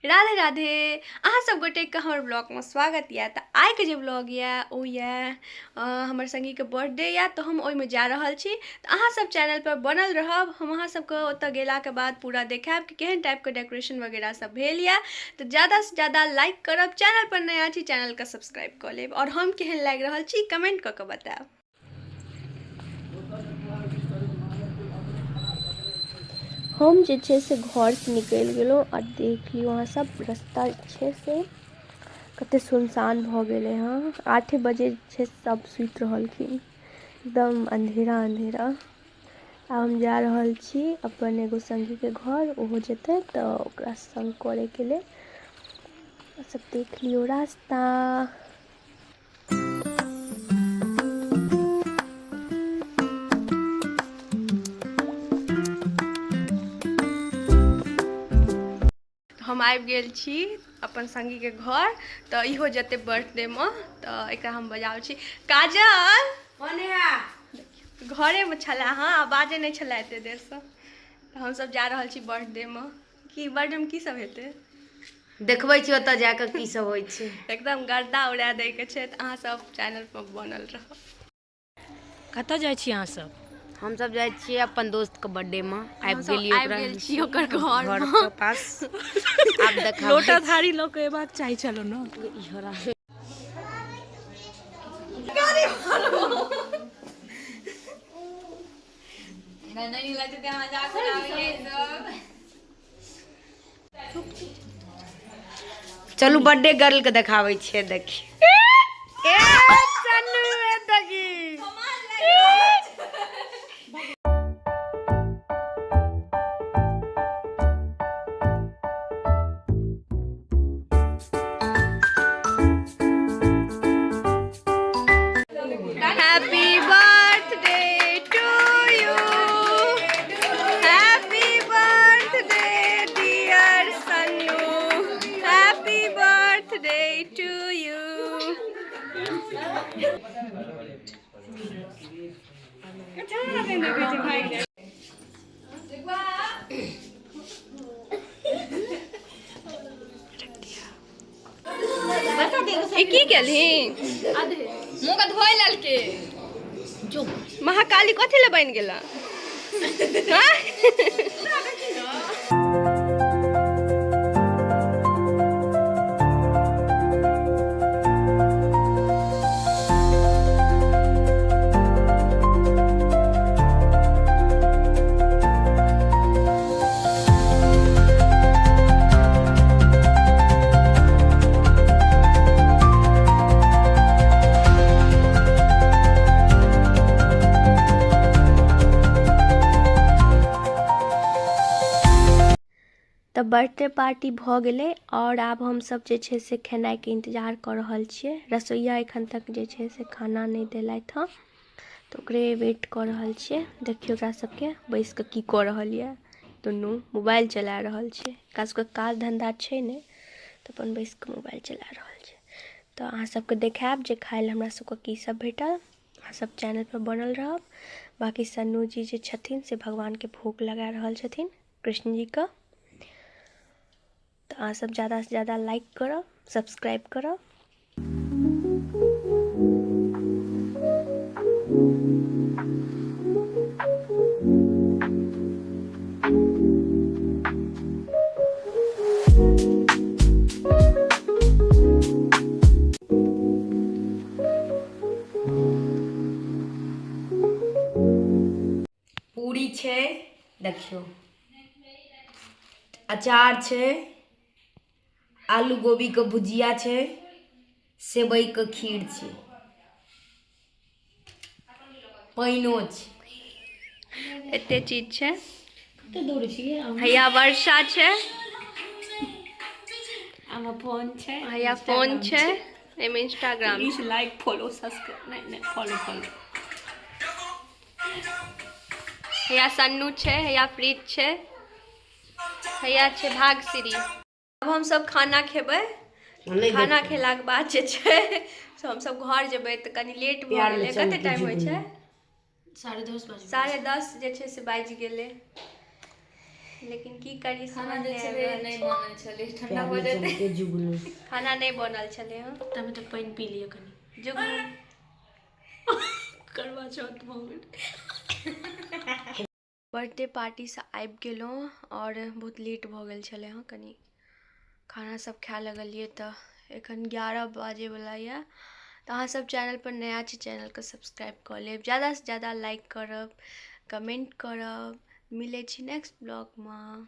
राधे राधे अहाँ सब गोटे के हमर ब्लॉग में स्वागत या। तो आइ के जे ब्लॉग या ओ या हमर संगी के बर्थडे या तो हम ओइ में जा रहल छी। तो अहाँ सब चैनल पर बनल रहब, हम अहाँ सबके ओतऽ गेला के बाद पूरा देखाब कि केहन टाइप के डेकोरेशन वगैरह सब भेल या। तो ज़्यादा से ज़्यादा लाइक करब, चैनल पर नया छी चैनल के सब्सक्राइब कर लेब और हम केहन लागि रहल छी कमेंट क के बताएब। हम जे छे से घर से निकल गेलो और देख लियो वहाँ सब रास्ता छे से कते सुनसान भ गेले हाँ। 8 बजे छे सब सुत रहलखिन, एकदम अंधेरा अंधेरा। अब हम जा रहल छी अपन एगो संगी के घर, ओहो जेते तो ओकरा संग करे के लिए। सब देख लियो रास्ता। हम आबि गेल छी अपन संगी के घर, तो इहो जते बर्थडे में तो एकरा हम बजाबै छी। काजल घरे में छला हाँ, आवाजे नहीं छला एते देर से। तो हम सब जा रहल छी बर्थडे में। की बर्थडे में की सब हेते देखबै छी ओतऽ जाके की सब होइ छै। एकदम गर्दा उड़ा दै के छै। तो अहाँ सब चैनल पर बनल रहो। कतऽ जाइ छी अहाँ सब? हम सब जाइ छियै अपन दोस्त के बर्थडे में। आबि गेलियै आबि गेल छी ओकर घर के पास। आब देखा लोटा थारी लऽ के एबाक चाही, चलो न। चलू बर्थडे गर्ल के देखाबै छियै, देखी Happy birthday to you. Happy birthday dear Sanu. Happy birthday to you. की केलही? मुँह के धोइ लेलके। महाकाली कथी ले बन गेला? तो बर्थडे पार्टी भ गेले और अब हम सब जे छे से खेनाई के इंतजार कर रहल छिए। रसोईया एखन तक जे छे से खाना नहीं देलैथ हँ, तो ओकरे वेट कर रहल छिए। देखियो ओकरा सबके बैस के की कर रहल ये। दुनू मोबाइल चला रहल छे, एकरा सबके काज धंधा छे ने, तो अपन बैस के मोबाइल चला रहल छे। तो अहाँ सबके देखाब जे खाइल हमरा सबके की सब भेटल। अहाँ सब चैनल पर बनल रहब। बाकी सन्नू जी जे छथिन से भगवान के भोग लगा रहल छथिन कृष्ण जी का। तो आप सब ज़्यादा से ज़्यादा लाइक करो, सब्सक्राइब करो। पूरी छे, देखियो अचार छे, आलू गोभी के भुजिया छे, सेवई के खीर छे, पाइनो छे। एते चीज छे। कते दूर छिए? हैया वर्षा छे, आमा फोन छै, हैया फोन छे, एमे Instagram. Please like follow subscribe नहीं फॉलो। हैया सन्नू छे, हैया प्रीत छे, हैया छे भागश्री। अब हम सब खाना खेबै। खाना खेला के बाद जे छे से हम सब घर जेबै। तो कनी लेट भ गेलै। कते टाइम होय छे? 10:30 बजे। 10:30 जे छे से बाजि गेलै। लेकिन की करी खाना समझ जे नहि छलै आबि नहि रहल बनल छलै ठंडा प्याज भऽ जेतै लहसुन के जुगनू छै। खाना नहि बनल छलै हँ। तब तऽ पानि पी लिअ कनि जुगनू करवा चौथ भऽ गेल। बर्थडे पार्टीसँ आबि गेलहुँ और बहुत लेट भऽ गेल छलै हँ कनि। खाना सब खाए लगलिए तऽ एखन 11 बाजेवला यऽ। तऽ अहाँ सब चैनल पर नया छी, चैनल के सब्सक्राइब कऽ लेब, ज़्यादा से ज़्यादा लाइक करब, कमेंट करब। मिलै छी नेक्स्ट ब्लॉग में।